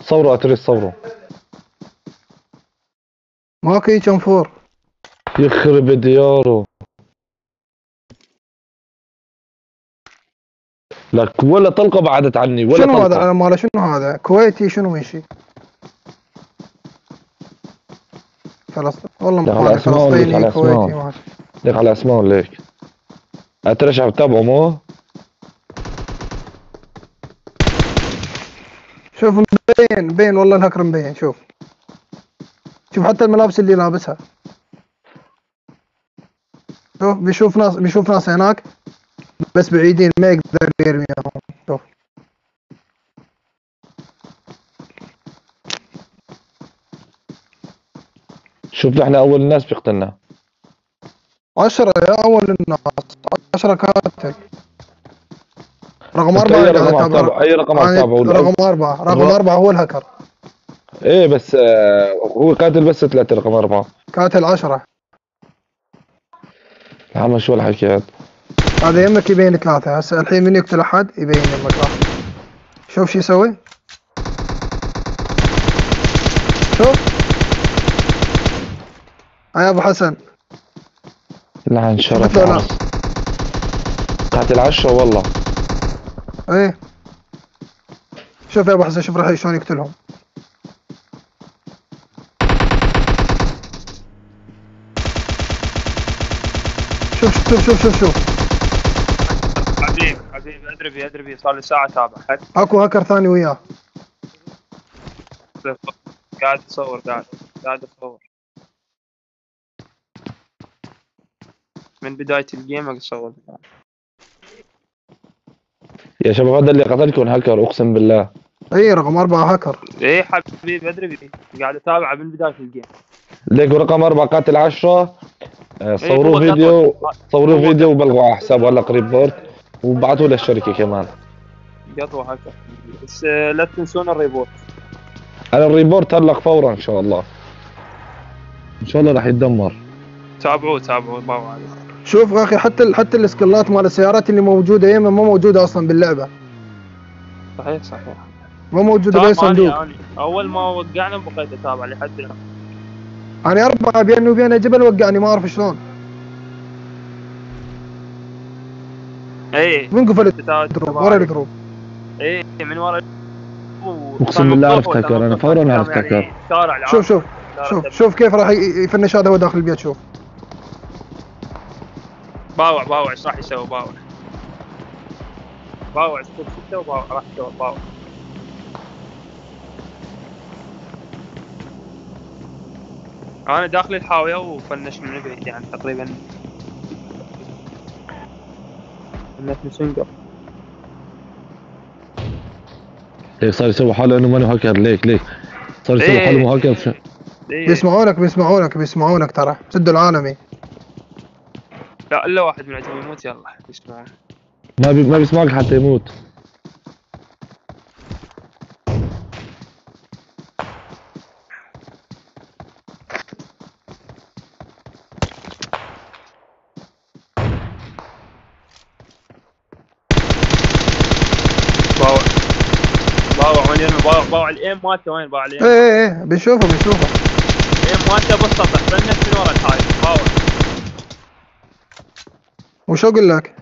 صوروا اتريس صوروا. ماكو هيك انفور. يخرب دياره. لك ولا طلقه بعدت عني ولا شنو هذا طلقه. ماله؟ شنو هذا؟ كويتي شنو ماشي؟ والله لك على ماني اسماء لك فلسطيني على كويتي اسماء. ما لك على اسماء ليك. اتريس عم تتابعه مو؟ شوف مبين والله الهكر مبين. شوف حتى الملابس اللي لابسها. شوف بيشوف ناس هناك بس بعيدين ما يقدر يرميهم. شوف شوف نحن اول الناس بيقتلنا. 10 يا اول الناس. 10 كاتل. رقم انت 4 اي اللي قاعد رقم عم اتابع. تتابع؟ اي رقم عم تتابعه؟ رقم 4 هو الهكر. ايه بس هو قاتل بس 3 رقم 4. كاتل 10. يا عم شو الحكي هذا؟ هذا يمك يبين 3. هسه الحين من يقتل احد يبين يمك واحد. شوف شو يسوي. شوف يا ابو حسن. لعن شرف لا عرس. قاتل 10 والله. ايه شوف يا ابو حسن. شوف راح شلون يقتلهم. شوف حبيبي ادري صار لي ساعه تابع. اكو هاكر ثاني وياه قاعد اصور قاعد اصور من بدايه الجيم اصور. يا شباب هذا اللي قتلكم هاكر اقسم بالله. اي رقم 4 هاكر. ايه حبيبي ادري قاعد اتابعه من بدايه الجيم. ليكوا رقم 4 قاتل 10. صوروا إيه فيديو. صوروا فيديو وبلغوا على حساب ولا ريبورت وبعثوا للشركه كمان. قطوه هكر بس لا تنسون الريبورت. انا الريبورت هلق فورا ان شاء الله. ان شاء الله راح يتدمر. تابعوه باو عليه. شوف يا اخي حتى السكلات مال السيارات اللي موجوده يمه ما موجوده اصلا باللعبه. صحيح ما موجوده باي صندوق. أنا اول ما وقعنا بقيت اتابع لحد الان. انا 4 بيني وبينه جبل وقعني ما اعرف شلون. ايه من قفلت ورا الجروب. ايه من ورا. اقسم بالله عرفت هاكر. انا فورا عرفت هاكر. شوف كيف راح يفنش هذا هو داخل البيت. شوف باوع ايش راح يسوي؟ باوع سكوب 6 وباوع راح يسوي باوع. انا داخل الحاويه وفنش من بعيد يعني تقريبا فنشني سنجر. ليك صار يسوي حاله انه مانو هاكر. ليك صار يسوي حاله مو هاكر. بيسمعونك ترى. سدوا العالمي. لا الا واحد من عندهم يموت يلا يسمعون. ما بيسمعك حتى يموت. باوع وين يرمي؟ باوع الايم مالته وين؟ باوع الايم. ايه بيشوفه. الايم مالته بالسطح فنش من ورا الحايط. باوع وش اقول لك؟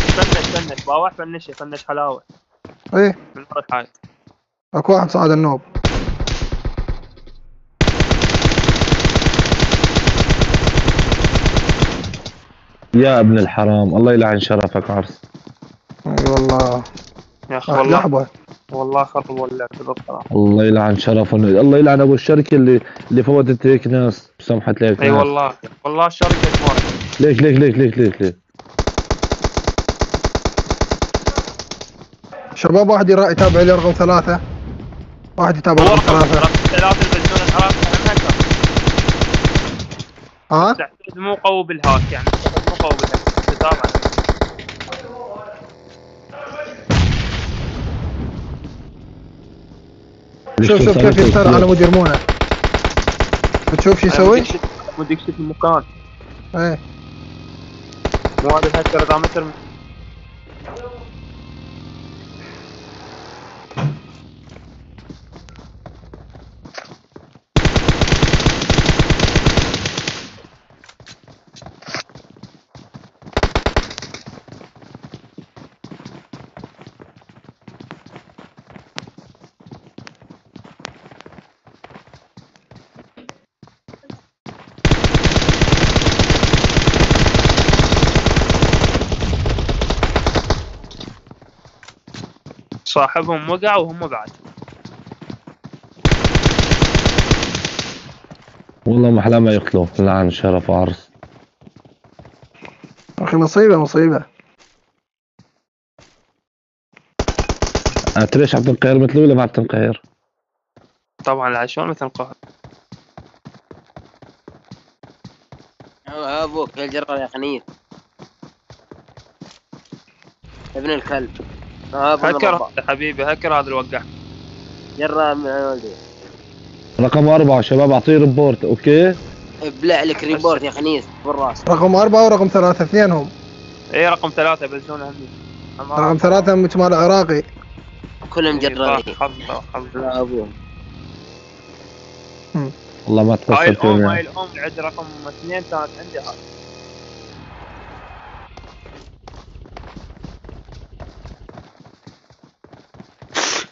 فنش باوع فنش حلاوه. ايه من ورا الحايط. اكو واحد صعد النوب. يا ابن الحرام الله يلعن شرفك عرس. اي والله يا اخي والله خرب ولا بالطرف. الله يلعن شرفه. الله يلعن ابو الشركه اللي فوتت هيك ناس سمحت لك. اي والله الشركه اسمها. ليك شباب واحد يتابع لي رقم 3. واحد يتابع رقم 3. 3 البنزون العراق ها؟ تعتقد مو قوي بالهاك يعني. مو قوي بالهاك تتابع. شوف كيف يختار على مدير منى. بتشوف شو يسوي؟ مديك شوف المكان. ايه مو هذا الهكر 4 متر. صاحبهم وقع وهم بعد. والله ما احلى ما يقتلوا لعن شرف وعرس. اخي مصيبة مصيبة. انت ليش عم تنقهر مثل ولا ما عم تنقهر؟ طبعا العشوان مثل القهر. ابوك يا الجرار يا خنيف ابن الكلب. هكر هذا حبيبي، هكر هذا الوقع. جرار من ولدي. رقم 4 شباب اعطيه ريبورت اوكي؟ ابلع لك ريبورت يا خنيس بالراس. رقم 4 ورقم 3 اثنينهم. ايه رقم 3 بزونه همي. رقم 3 من شمال العراقي. كلهم جرارين. خلصة. لا ابوه. والله ما هاي تكسر الام فيني. هاي الام عند رقم 2 كانت عندي هاي.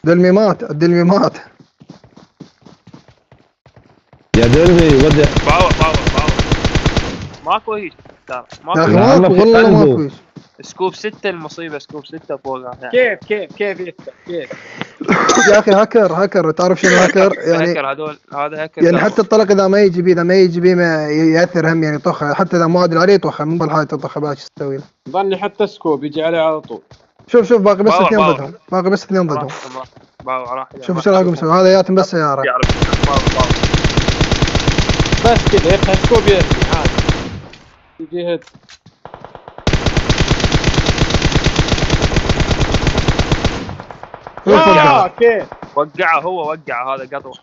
الدلميمات. يا دربي ودي باور ماكو هيك ترى. يا اخي لا، ماكو. ما ماكو في والله قلبه. ماكو شيء. سكوب 6 المصيبة، سكوب 6 فوقها يعني. كيف يفتح كيف؟ يا اخي هاكر تعرف شنو هاكر يعني. هكر هذول، هذا هكر يعني قلبه. حتى الطلق اذا ما يجي بيه ما ياثر هم يعني طخه، حتى اذا ما ادري عليه طخه من بالحاجه تطخه باش تسوي له. ظني حتى سكوب يجي عليه على طول. شوف باقي بس باور، اثنين باور. ضدهم، باقي بس اثنين ضدهم. راح شوف ايش رايكم نسوي، هذا ياتم بس سياره. باور. بس كذا يفتح سكوب يرمي عادي. يجي هيد. كيف؟ وقعه هو، وقعه هذا قطوة.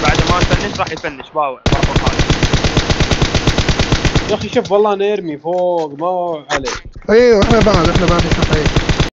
بعد ما نفنش راح يفنش باور. يا اخي شوف والله انا يرمي فوق ما هو عليه. ايوه احنا بعد نشوف هيك.